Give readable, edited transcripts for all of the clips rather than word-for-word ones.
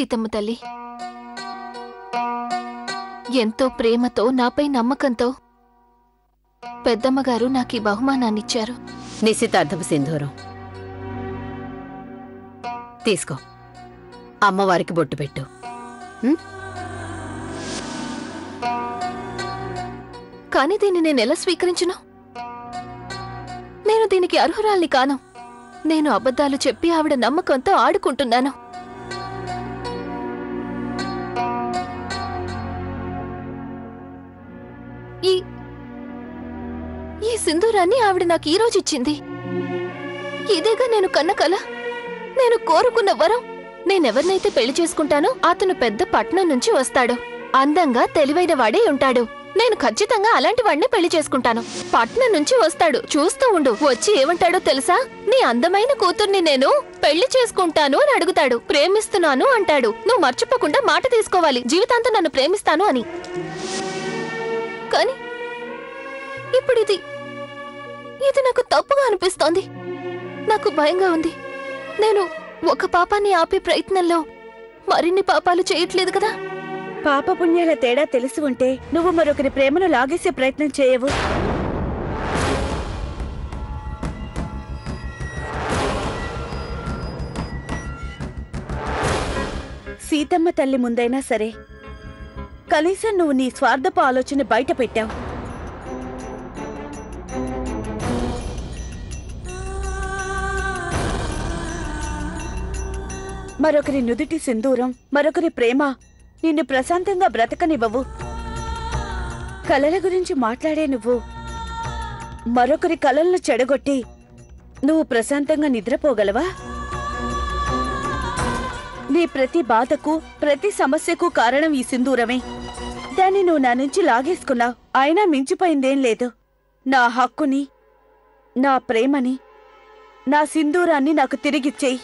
సీతమ్మ తల్లి, ఎంతో ప్రేమతో నాపై నమ్మకంతో పెద్దమ్మగారు నాకు ఈ బహుమానాన్నిచ్చారు. నిశ్చితార్థపు సింధూరం తీసుకో, అమ్మవారికి బొట్టు పెట్టు. కానీ దీన్ని నేనెలా స్వీకరించను? నేను దీనికి అర్హురాల్ని కాను. నేను అబద్ధాలు చెప్పి ఆవిడ నమ్మకంతో ఆడుకుంటున్నాను. ఈ సింధూరాన్ని ఆవిడ నాకు ఈ రోజు ఇచ్చింది. ఇదేగా నేను కన్న కల, నేను కోరుకున్న వరం. నేనెవరినైతే పెళ్లి చేసుకుంటానో అతను పెద్ద పట్నం నుంచి వస్తాడు, అందంగా తెలివైన వాడే ఉంటాడు. నేను ఖచ్చితంగా అలాంటి వాడిని పెళ్లి చేసుకుంటాను. పట్నం నుంచి వస్తాడు, చూస్తూ ఉండు. వచ్చి ఏమంటాడో తెలుసా? నీ అందమైన కూతుర్ని నేను పెళ్లి చేసుకుంటాను అని అడుగుతాడు. ప్రేమిస్తున్నాను అంటాడు. నువ్వు మర్చిపోకుండా మాట తీసుకోవాలి, జీవితాంతం నన్ను ప్రేమిస్తాను అని. కానీ ఇప్పుడు ఇది నాకు తప్పుగా అనిపిస్తోంది. నాకు భయంగా ఉంది. నేను ఒక పాపాన్ని ఆపే ప్రయత్నంలో మరిన్ని పాపాలు చేయట్లేదు కదా. పాపపుణ్యాల తేడా తెలిసి ఉంటే నువ్వు మరొకరి ప్రేమను లాగేసే ప్రయత్నం చేయవు. సీతమ్మ తల్లి ముందైనా సరే కనీసం నువ్వు నీ స్వార్థపు ఆలోచన బయట పెట్టావు. మరొకరి నుదుటి సింధూరం, మరొకరి ప్రేమ నిన్ను ప్రశాంతంగా బ్రతకనివ్వవు. కలల గురించి మాట్లాడే నువ్వు మరొకరి కలలను చెడగొట్టి నువ్వు ప్రశాంతంగా నిద్రపోగలవా? నీ ప్రతి బాధకు, ప్రతి సమస్యకు కారణం ఈ సింధూరమే. దాన్ని నువ్వు నా నుంచి లాగేసుకున్నావు. అయినా మించిపోయిందేం లేదు. నా హక్కుని, నా ప్రేమని, నా సింధూరాన్ని నాకు తిరిగిచ్చేయి.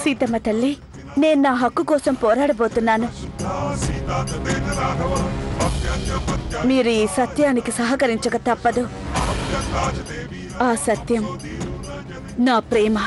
సీతమ్మ తల్లి, నేను నా హక్కు కోసం పోరాడబోతున్నాను. మీరు ఈ సత్యానికి సహకరించక తప్పదు. ఆ సత్యం నా ప్రేమ.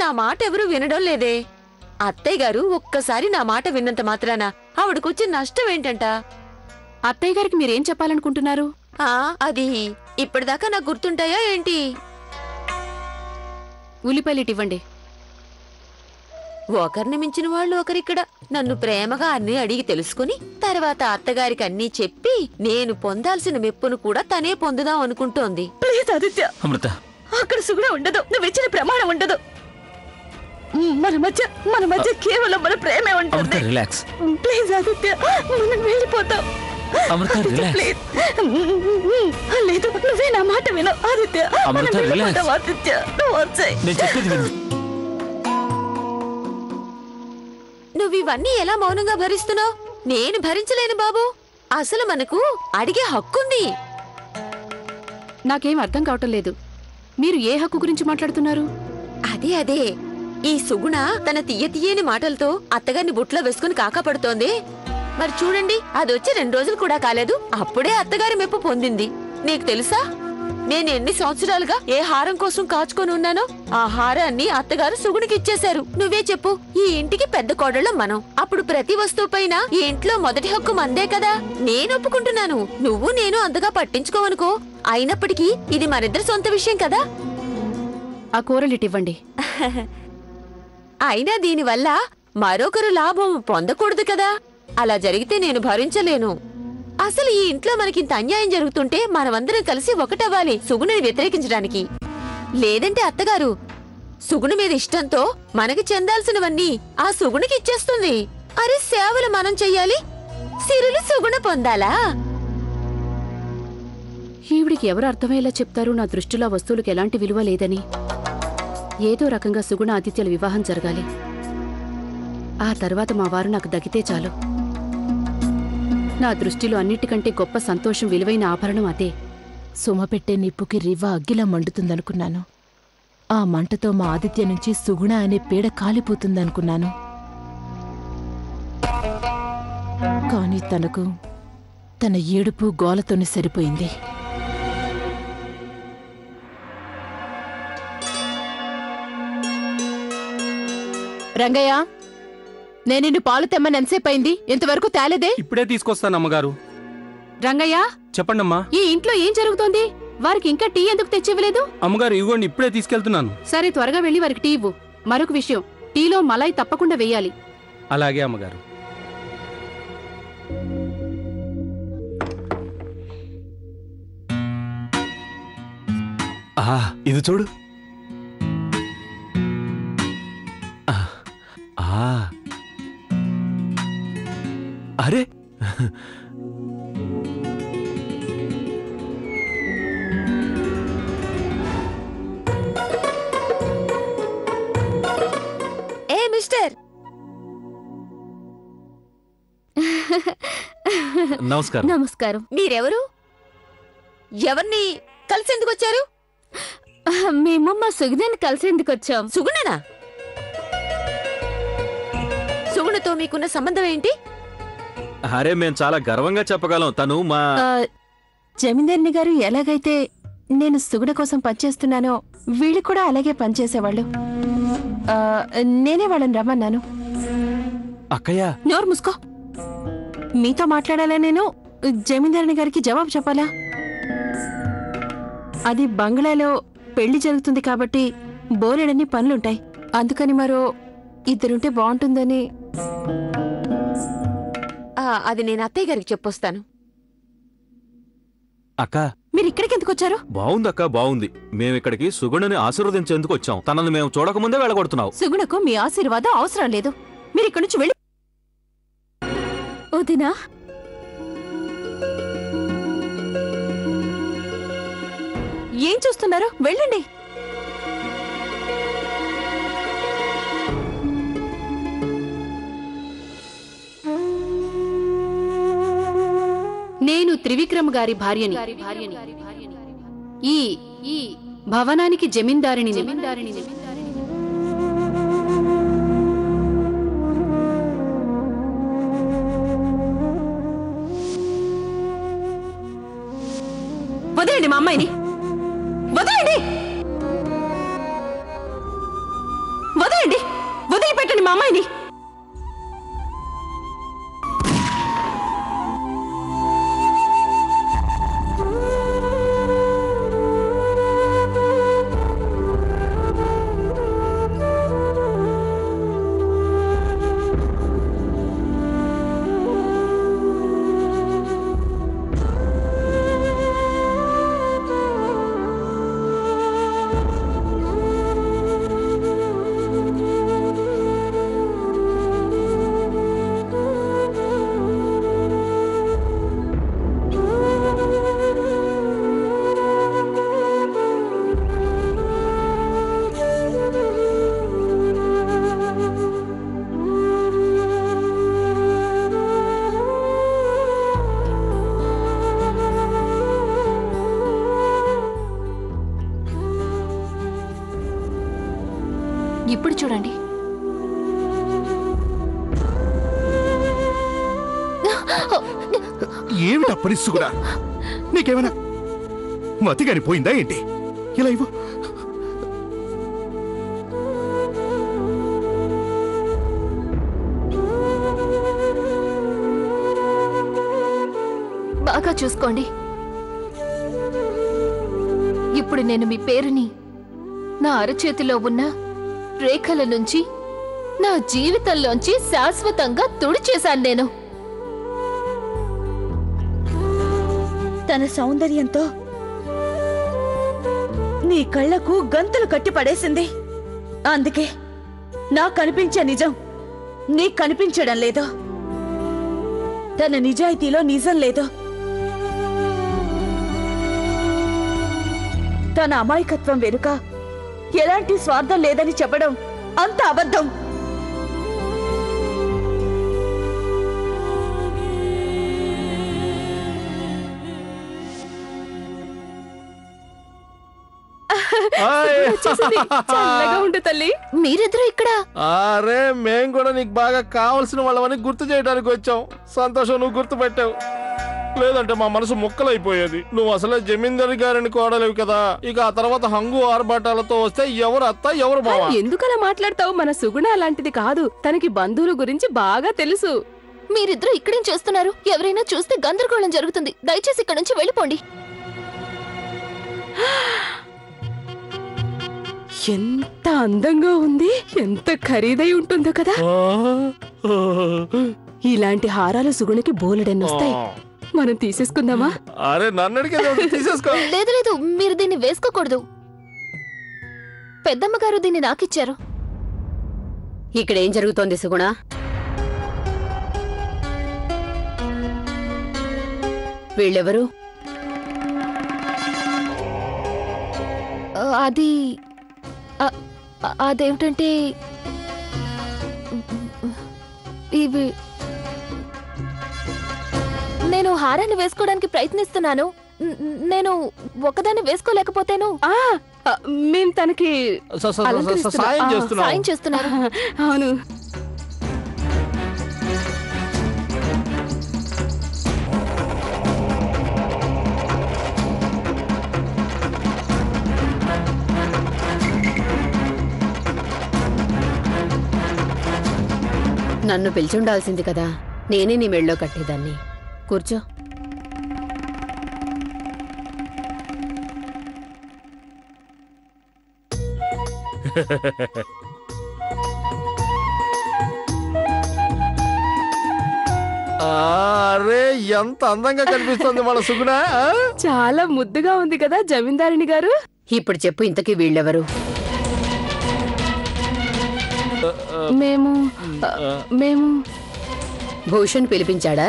నా మాట ఎవరు వినడం లేదే. అత్తయ్య గారు ఒక్కసారి నా మాట విన్నంత మాత్రాన ఆవిడకొచ్చే నష్టం ఏంటంట? అత్తయ్య గారికి మీరేం చెప్పాలనుకుంటున్నారు? అది ఇప్పటిదాకా నాకు గుర్తుంటాయా ఏంటి? ఉల్లిపాయలిటివ్వండి. ఒకరిని మించిన వాళ్ళు ఒకరిక్కడ. నన్ను ప్రేమగా అన్నీ అడిగి తెలుసుకుని తర్వాత అత్తగారికి అన్నీ చెప్పి నేను పొందాల్సిన మెప్పును కూడా తనే పొందుదాం అనుకుంటోంది. ప్లీజ్ ఆదిత్య, అమృత, అక్కడ సుగుణ ఉండదు, నువ్వు ఇచ్చిన ప్రమాణం ఉండదు. మన మధ్య కేవలం మన ప్రేమే అమృత ఉంటుంది. రిలాక్స్. ప్లీజ్ ఆదిత్య, మనం వెళ్ళిపోతాం. అమృత రిలాక్స్. ప్లీజ్. లేదు, నువ్వే నా మాట విను ఆదిత్య. అమృత మనం రిలాక్స్. వెళ్ళిపోతాం ఆదిత్య, నువ్వు వచ్చేయ్. నేను చెప్పేది విను. నువ్వివన్నీ ఎలా మౌనంగా భరిస్తున్నావు? నేను భరించలేను బాబు. అసలు మనకు అడిగే హక్కుంది. నాకేం అర్థం కావటం లేదు. మీరు ఏ హక్కు గురించి మాట్లాడుతున్నారు? అదే ఈ సుగుణ తన తీయని మాటలతో అత్తగారిని బుట్లో వేసుకుని కాకాపడుతోంది. మరి చూడండి, అదొచ్చి 2 రోజులు కూడా కాలేదు, అప్పుడే అత్తగారి మెప్పు పొందింది. నీకు తెలుసా, నేను ఎన్ని సంవత్సరాలుగా ఏ హారం కోసం కాచుకొని ఉన్నానో ఆ హారాన్ని అత్తగారు సుగుణకి ఇచ్చేశారు. నువ్వే చెప్పు, ఈ ఇంటికి పెద్ద కోడళ్ళం మనం. అప్పుడు ప్రతి వస్తువు పైన ఈ ఇంట్లో మొదటి హక్కు మందే కదా. నేను ఒప్పుకుంటున్నాను, నువ్వు నేను అంతగా పట్టించుకోవనుకో. అయినప్పటికీ ఇది మనిద్దరి సొంత విషయం కదా. ఆ కూరలిటివ్వండి. అయినా దీనివల్ల మరొకరు లాభం పొందకూడదు కదా. అలా జరిగితే నేను భరించలేను. అసలు ఈ ఇంట్లో మనకింత అన్యాయం జరుగుతుంటే మనమందరం కలిసి ఒకటవ్వాలి సుగుణని వ్యతిరేకించడానికి. లేదంటే అత్తగారు సుగుణ మీద ఇష్టంతో మనకి చెందాల్సినవన్నీ ఆ సుగుణకి ఇచ్చేస్తుంది. అరే, సేవలు మనం చెయ్యాలి, సిరులు సుగుణ పొందాలా? ఈవిడికి ఎవరు అర్థమయ్యేలా చెప్తారు? నా దృష్టిలో వస్తువులకు ఎలాంటి విలువ లేదని. ఏదో రకంగా సుగుణ ఆదిత్యల వివాహం జరగాలి. ఆ తర్వాత మా వారు నాకు దగితే చాలు. నా దృష్టిలో అన్నిటికంటే గొప్ప సంతోషం, విలువైన ఆభరణం అదే. సుమ పెట్టే నిప్పుకి రివ్వ అగ్గిలా మండుతుందనుకున్నాను. ఆ మంటతో మా ఆదిత్య నుంచి సుగుణ అనే పీడ కాలిపోతుందనుకున్నాను. కాని తనకు తన ఏడుపు గోలతోనే సరిపోయింది. రంగయ్య, నేను నిన్ను పాలు తెమ్మని ఎంతసేపయింది, ఇంతవరకు తేలేదే? ఇప్పుడే తీసుకొస్తాను అమ్మగారు. రంగయ్య, చెప్పండమ్మా. ఈ ఇంట్లో ఏం జరుగుతోంది? వారికి ఇంకా టీ ఎందుకు తెచ్చివ్వలేదు? అమ్మగారు ఇవ్వండి, ఇప్పుడే తీసుకెళ్తున్నాను. సరే, త్వరగా వెళ్ళి వారికి టీ ఇవ్వు. మరొక విషయం, టీలో మలాయి తప్పకుండా వెయ్యాలి. అలాగే అమ్మగారు. ఇది చూడు. అరే, ఏ మిస్టర్, నమస్కారం. నమస్కారం. మీరెవరు? ఎవరిని కలిసేందుకు వచ్చారు? మేము మా సుగుణని కలిసేందుకు వచ్చాం. సుగుణనా? సుగుణతో మీకున్న సంబంధం ఏంటి? అరే, మేం చాలా గర్వంగా చెప్పగలం. తను మా జమీందారిని గారు ఎలాగైతే నేను సుగుణ కోసం పనిచేస్తున్నానో వీళ్ళు కూడా అలాగే పనిచేసేవాళ్ళు. నేనే వాళ్ళని రమ్మన్నాను. అక్కయ్య. నోరు మూసుకో. మీతో మాట్లాడాలా నేను జమీందారిని గారికి జవాబు చెప్పాలా? అది బంగ్లాలో పెళ్లి జరుగుతుంది కాబట్టి బోలెడన్ని పనులుంటాయి. అందుకని మరో ఇద్దరుంటే బాగుంటుందని. అది నేను అత్తయ్య గారికి చెప్పొస్తాను. అక్క, మీరు ఇక్కడికి ఎందుకు వచ్చారు? బాగుందక్క, బాగుంది. మేమిక్కడికి సుగుణని ఆశీర్వదించేందుకు వచ్చాం. తనను మేము చూడకముందే వెళ్ళగొడుతున్నావు. సుగుణకు మీ ఆశీర్వాదం అవసరం లేదు. మీరు ఇక్కడి నుంచి వెళ్ళి. వదినా, ఏం చూస్తున్నారు? వెళ్ళండి. నేను త్రివిక్రమ్ గారి భార్యని. ఈ భవనానికి జమీందారిని. వదిలేండి మా అమ్మాయిని. వదిలేండి, అమ్మాయిని. ఇప్పుడు చూడండి. ఏమిటా పరిస్థితి కూడా? నీకేమైనా మతిగాని పోయిందా ఏంటి? ఇలా ఇవ్వు. బాగా చూసుకోండి. ఇప్పుడు నేను మీ పేరుని నా అరచేతిలో ఉన్న రేఖల నుంచి నా జీవితంలోంచి శాశ్వతంగా తుడిచేశాను నేను. తన సౌందర్యంతో నీ కళ్ళకు గంతులు కట్టి పడేసింది. అందుకే నాకు కనిపించే నిజం నీకు కనిపించడం లేదు. తన నిజాయితీలో నిజం లేదు. తన అమాయకత్వం వెనుక ఎలాంటి స్వార్థం లేదని చెప్పడం అంత అబద్ధం. చల్లగా ఉండు తల్లి. మీరిద్దరూ ఇక్కడ? అరే మేం కూడా నీకు బాగా కావలసిన వాళ్ళవని గుర్తు చేయడానికి వచ్చాం. సంతోషం, నువ్వు గుర్తు పెట్టావు. లేదంటే మా మనసు ముక్కలైపోయేది. నువ్వు అసలే జమీందారు గారిని కోడలేవు కదా. ఇక ఆ తర్వాత హంగు ఆర్భాటాలతో వస్తే ఎవరు అత్త ఎవరు బావ? ఎందుకలా మాట్లాడతావు? మన సుగుణ అలాంటిది కాదు. తనకి బంధువుల గురించి బాగా తెలుసు. మీరిద్దరూ ఇక్కడేం చేస్తున్నారు? ఎవరైనా చూస్తే గందరగోళం జరుగుతుంది. దయచేసి ఇక్కడ నుంచి వెళ్ళిపోండి. ఎంత అందంగా ఉంది, ఎంత ఖరీదై ఉంటుందో కదా. ఇలాంటి హారాలు సుగుణకి బోలెడన్నొస్తాయి. మనం తీసేసుకుందామా? అరే నన్ను అడిగేది తీసేసుకో. లేదు లేదు, మీరు దీన్ని వేసుకోకూడదు. పెద్దమ్మ గారు దీన్ని నాకిచ్చారు. ఇక్కడేం జరుగుతోంది సుగుణ? వీళ్ళెవరు? అది అదేమిటంటే ఇవి నేను హారాన్ని వేసుకోవడానికి ప్రయత్నిస్తున్నాను. నేను ఒకదాన్ని వేసుకోలేకపోతేను. మేం తనకి సాయం చేస్తున్నారు. అవును. నన్ను పిలిచుండాల్సింది కదా. నేనే నీ మెళ్ళో కట్టేదాన్ని. కూర్చో. అరే ఎంత అందంగా కనిపిస్తుంది మన సుగుణ. చాలా ముద్దుగా ఉంది కదా జమీందారిని గారు. ఇప్పుడు చెప్పు, ఇంతకీ వీళ్ళెవరు? మేము భూషణ్ పిలిపించాడా?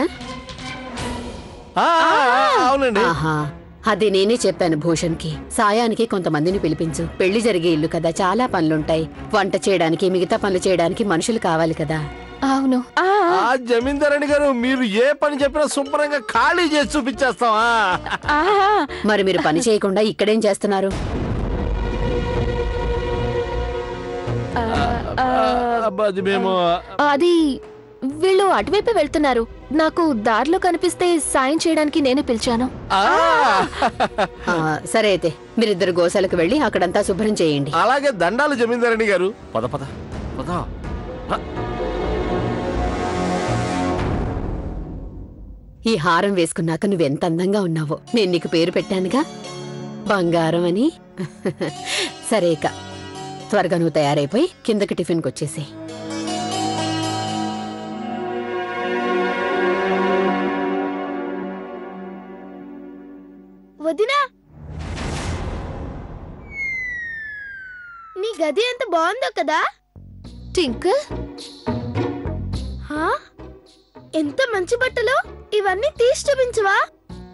అవునండి. ఆహా, అది నేనే చెప్పాను భూషణ్ కి. సాయానికి కొంతమందిని పిలిపించు. పెళ్లి జరిగే ఇల్లు కదా, చాలా పనులుంటాయి. వంట చేయడానికి, మిగతా పనులు చేయడానికి మనుషులు కావాలి కదా. అవును. జమీందారణి గారు, మీరు ఏ పని చెప్పినా శుభ్రంగా ఖాళీ చేసి చూపించేస్తావా? మరి మీరు పని చేయకుండా ఇక్కడేం చేస్తున్నారు? అది వీళ్ళు అటువైపే వెళ్తున్నారు. నాకు దారిలో కనిపిస్తే సాయం చేయడానికి నేనే పిలిచాను. సరే అయితే మీరిద్దరు గోశాలకు వెళ్ళి అక్కడంతా శుభ్రం చేయండి. అలాగే దండాలు జమీందారణి గారు. పద పద పద. ఈ హారం వేసుకున్నాక నువ్వెంత అందంగా ఉన్నావో నేను నీకు పేరు పెట్టానుగా, బంగారం అని. సరే ఇక త్వరగా నువ్వు తయారైపోయి కిందకి టిఫిన్కి వచ్చేసి. వదినా, నీ గది ఎంత బాగుందో కదా. టింకల్, ఎంత మంచి బట్టలు. ఇవన్నీ తీసి చూపించవా?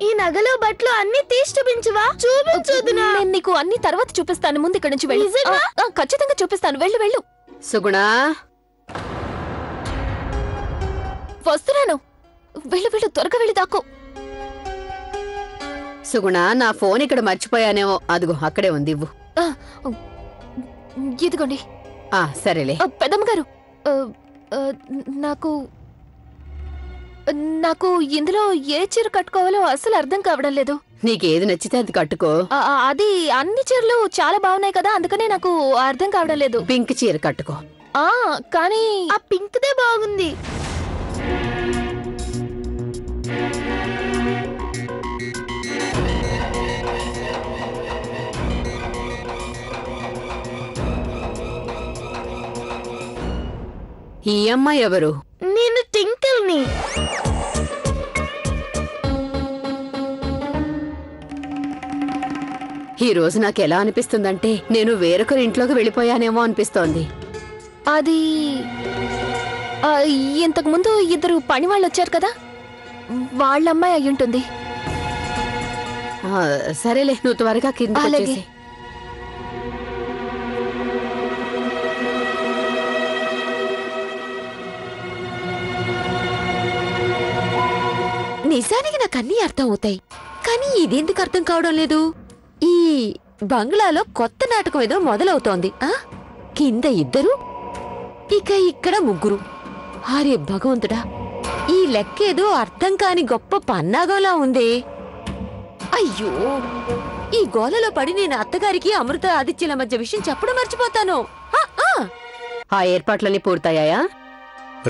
ఈ నగలు బట్టలు అన్ని తీసి చూపించవా? చూపించు వదినా. నేను నీకు అన్ని తర్వాత చూపిస్తాను, ముందు ఇక్కడ నుంచి వెళ్ళు. ఖచ్చితంగా చూపిస్తాను, వెళ్ళు వెళ్ళు. సుగుణా, వస్తున్నాను. వెళ్ళు వెళ్ళు, త్వరగా వెళ్ళి దాక్కో. సుగుణా, నా ఫోన్ ఇక్కడ మర్చిపోయానేమో. అదిగో అక్కడే ఉంది, ఇవ్వు. ఇదిగోండి. సరేలే. పెద్దమ్మగారు, నాకు నాకు ఇందులో ఏ చీర కట్టుకోవాలో అసలు అర్థం కావడం లేదు. నీకేది నచ్చితే అది కట్టుకో. అది అన్ని చీరలు చాలా బాగున్నాయి కదా, అందుకనే నాకు అర్థం కావడం లేదు. పింక్ చీర కట్టుకో. కానీ ఆ పింక్ దే బాగుంది. ఈ అమ్మాయి ఎవరు? నేను టింకిల్ని. ఈ రోజు నాకు ఎలా అనిపిస్తుందంటే నేను వేరొకరి ఇంట్లోకి వెళ్ళిపోయానేమో అనిపిస్తోంది. అది ఇంతకు ముందు ఇద్దరు పని వాళ్ళు వచ్చారు కదా, వాళ్ళ అమ్మాయి అయ్యుంటుంది. సరేలే, నువ్వు త్వరగా కింద. నిజానికి నాకు అన్నీ అర్థం అవుతాయి, కానీ ఇదెందుకు అర్థం కావడం లేదు? ఈ బంగ్లాలో కొత్త నాటకం ఏదో మొదలవుతోంది. కింద ఇద్దరు, ఇక ఇక్కడ ముగ్గురు. అరే భగవంతుడా, ఈ లెక్కేదో అర్థం కాని గొప్ప పన్నాగంలా ఉంది. అయ్యో, ఈ గోలలో పడి నేను అత్తగారికి అమృత ఆదిత్యల మధ్య విషయం చెప్పడం మర్చిపోతాను. ఆ ఏర్పాట్లన్నీ పూర్తయ్యాయా?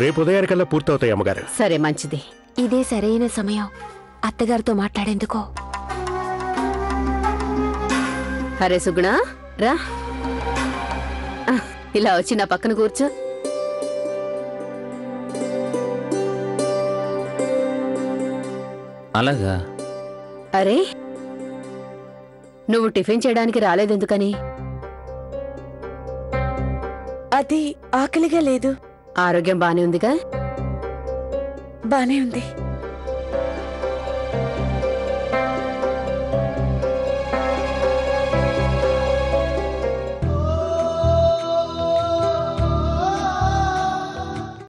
రేపు ఉదయానికల్లా పూర్తవుతాయి అమ్మగారు. సరే, మంచిది. ఇదే సరైన సమయం అత్తగారితో మాట్లాడేందుకు. అరే సుగుణా, రా, ఇలా వచ్చి నా పక్కన కూర్చో. అలాగా? అరే, నువ్వు టిఫిన్ చేయడానికి రాలేదెందుకని? అది ఆకలిగా లేదు. ఆరోగ్యం బానే ఉందిగా? బానే ఉంది.